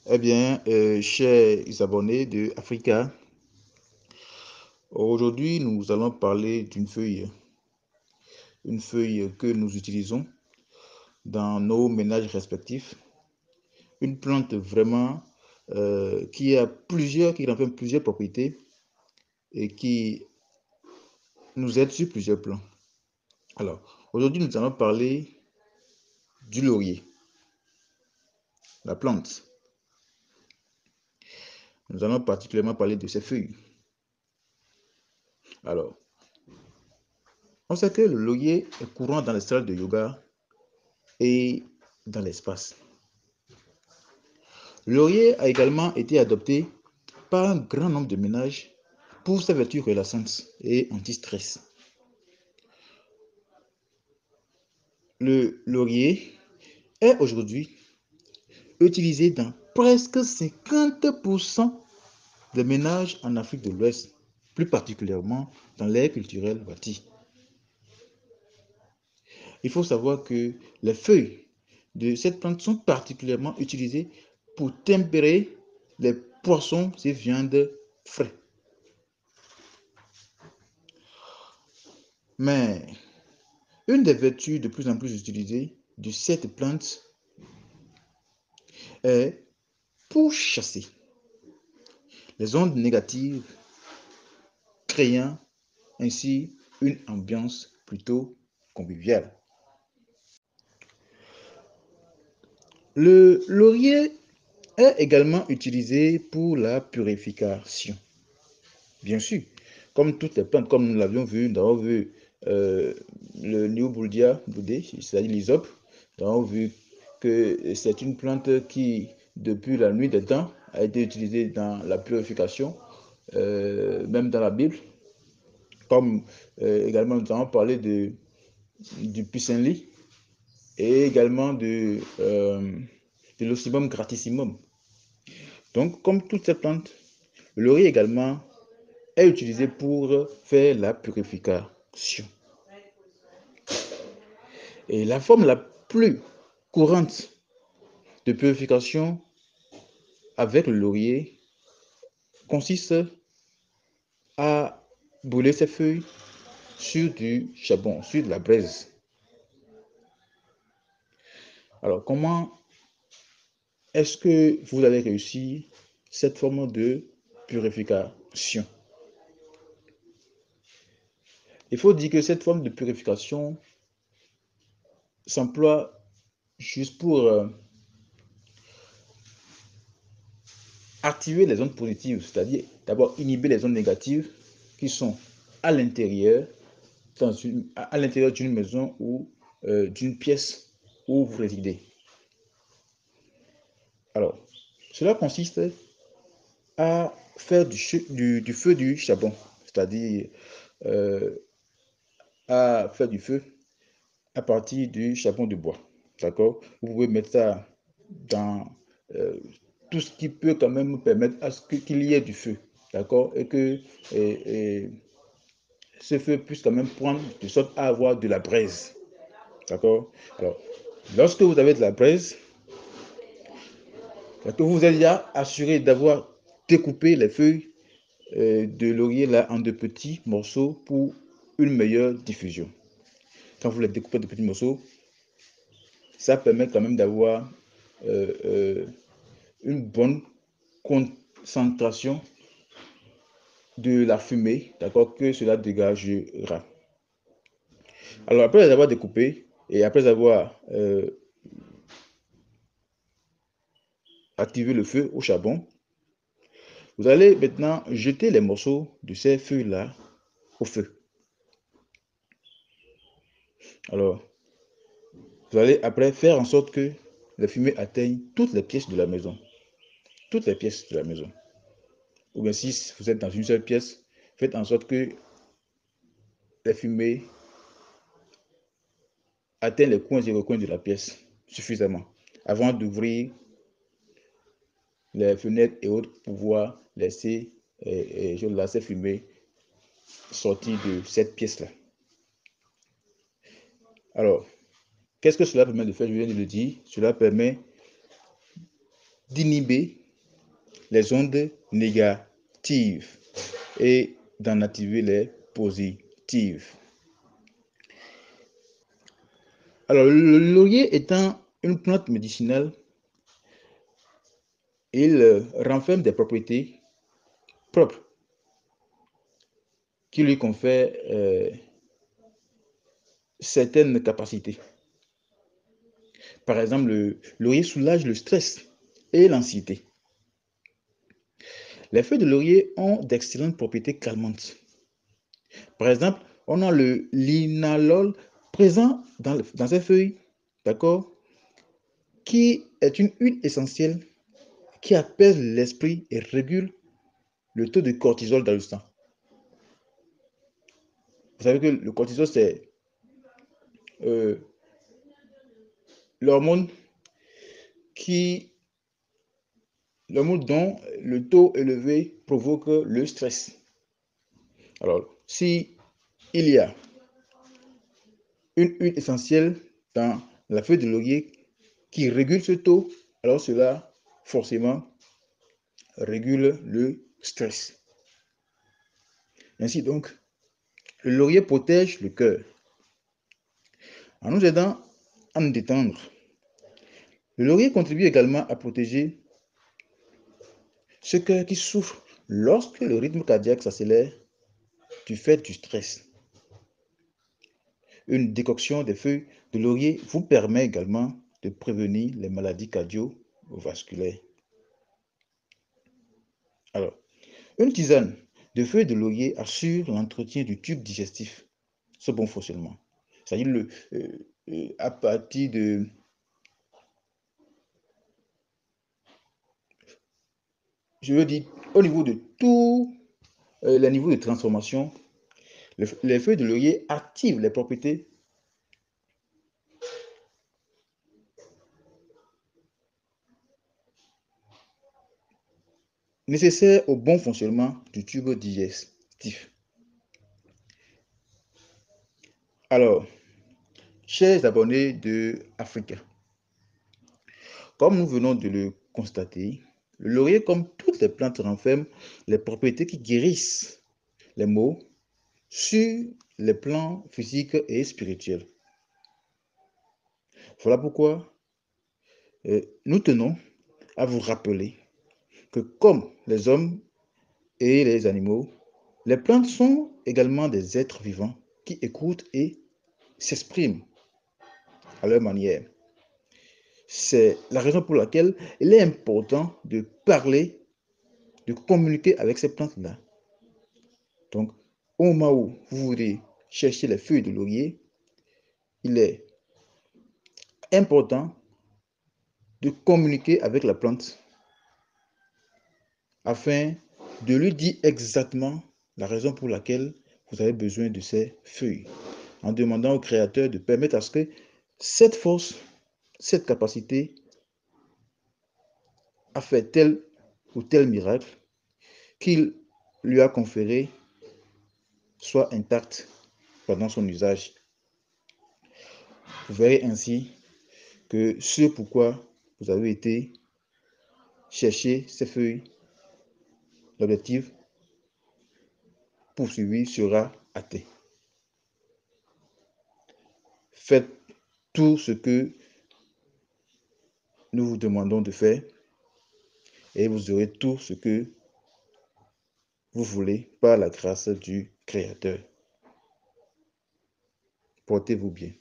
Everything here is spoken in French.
Eh bien, chers abonnés de Africa, aujourd'hui nous allons parler une feuille que nous utilisons dans nos ménages respectifs, une plante vraiment qui renferme plusieurs propriétés et qui nous aide sur plusieurs plans. Alors, aujourd'hui nous allons parler du laurier, la plante. Nous allons particulièrement parler de ses feuilles. Alors, on sait que le laurier est courant dans les salles de yoga et dans l'espace. Le laurier a également été adopté par un grand nombre de ménages pour ses vertus relaxantes et anti-stress. Le laurier est aujourd'hui utilisé dans presque 50% des ménages en Afrique de l'Ouest, plus particulièrement dans l'ère culturelle bâtie. Il faut savoir que les feuilles de cette plante sont particulièrement utilisées pour tempérer les poissons et viandes frais. Mais une des vertus de plus en plus utilisées de cette plante est pour chasser les ondes négatives, créant ainsi une ambiance plutôt conviviale. Le laurier est également utilisé pour la purification. Bien sûr, comme toutes les plantes, comme nous l'avions vu, nous avons vu le Neoboldia boudé, c'est-à-dire l'hysope. Nous avons vu que c'est une plante qui, depuis la nuit des temps, a été utilisée dans la purification, même dans la Bible. Comme également nous avons parlé du pissenlit et également de l'Ocimum gratissimum. Donc, comme toutes ces plantes, le laurier également est utilisé pour faire la purification. Et la forme la plus courante de purification avec le laurier consiste à brûler ses feuilles sur du charbon, sur de la braise. Alors, comment est-ce que vous allez réussir cette forme de purification? Il faut dire que cette forme de purification s'emploie juste pour activer les ondes positives, c'est-à-dire d'abord inhiber les ondes négatives qui sont à l'intérieur, à l'intérieur d'une maison ou d'une pièce où vous résidez. Alors, cela consiste à faire du feu du charbon, c'est-à-dire à faire du feu à partir du charbon de bois. D'accord? Vous pouvez mettre ça dans tout ce qui peut quand même permettre à ce qu'il y ait du feu. D'accord? Et que ce feu puisse quand même prendre de sorte à avoir de la braise. D'accord? Alors, lorsque vous avez de la braise, que vous êtes déjà assuré d'avoir découpé les feuilles de laurier là en de petits morceaux pour une meilleure diffusion. Quand vous les découpez de petits morceaux, ça permet quand même d'avoir une bonne concentration de la fumée, d'accord, que cela dégagera. Alors après les avoir découpés et après avoir activé le feu au charbon, vous allez maintenant jeter les morceaux de ces feuilles-là au feu. Alors, vous allez après faire en sorte que la fumée atteigne toutes les pièces de la maison. Toutes les pièces de la maison. Ou bien si vous êtes dans une seule pièce, faites en sorte que la fumée atteigne les coins et recoins de la pièce suffisamment avant d'ouvrir les fenêtres et autres pour pouvoir laisser cette fumée sortir de cette pièce-là. Alors, qu'est-ce que cela permet de faire? Je viens de le dire. Cela permet d'inhiber les ondes négatives et d'en activer les positives. Alors, le laurier étant une plante médicinale, il renferme des propriétés propres qui lui confèrent certaines capacités. Par exemple, le laurier soulage le stress et l'anxiété. Les feuilles de laurier ont d'excellentes propriétés calmantes. Par exemple, on a le linalol présent dans ces feuilles, d'accord, qui est une huile essentielle qui apaise l'esprit et régule le taux de cortisol dans le sang. Vous savez que le cortisol, c'est l'hormone dont le taux élevé provoque le stress. Alors, si il y a une huile essentielle dans la feuille de laurier qui régule ce taux, alors cela forcément régule le stress. Ainsi donc, le laurier protège le cœur en nous aidant à nous détendre. Le laurier contribue également à protéger ce cœur qui souffre lorsque le rythme cardiaque s'accélère du fait du stress. Une décoction des feuilles de laurier vous permet également de prévenir les maladies cardiovasculaires. Alors, une tisane de feuilles de laurier assure l'entretien du tube digestif, ce bon fonctionnement. C'est-à-dire à partir de je veux dire, au niveau de tous les niveaux de transformation, les feuilles de laurier activent les propriétés nécessaires au bon fonctionnement du tube digestif. Alors, chers abonnés de Africa, comme nous venons de le constater, le laurier, comme toutes les plantes, renferme les propriétés qui guérissent les maux sur les plans physiques et spirituels. Voilà pourquoi nous tenons à vous rappeler que comme les hommes et les animaux, les plantes sont également des êtres vivants qui écoutent et s'expriment à leur manière. C'est la raison pour laquelle il est important de parler, de communiquer avec ces plantes-là. Donc, au moment où vous voulez chercher les feuilles de laurier, il est important de communiquer avec la plante afin de lui dire exactement la raison pour laquelle vous avez besoin de ces feuilles, en demandant au Créateur de permettre à ce que cette force, cette capacité à faire tel ou tel miracle qu'il lui a conféré soit intacte pendant son usage. Vous verrez ainsi que ce pourquoi vous avez été chercher ces feuilles, l'objectif poursuivi sera atteint. Faites tout ce que nous vous demandons de faire et vous aurez tout ce que vous voulez par la grâce du Créateur. Portez-vous bien.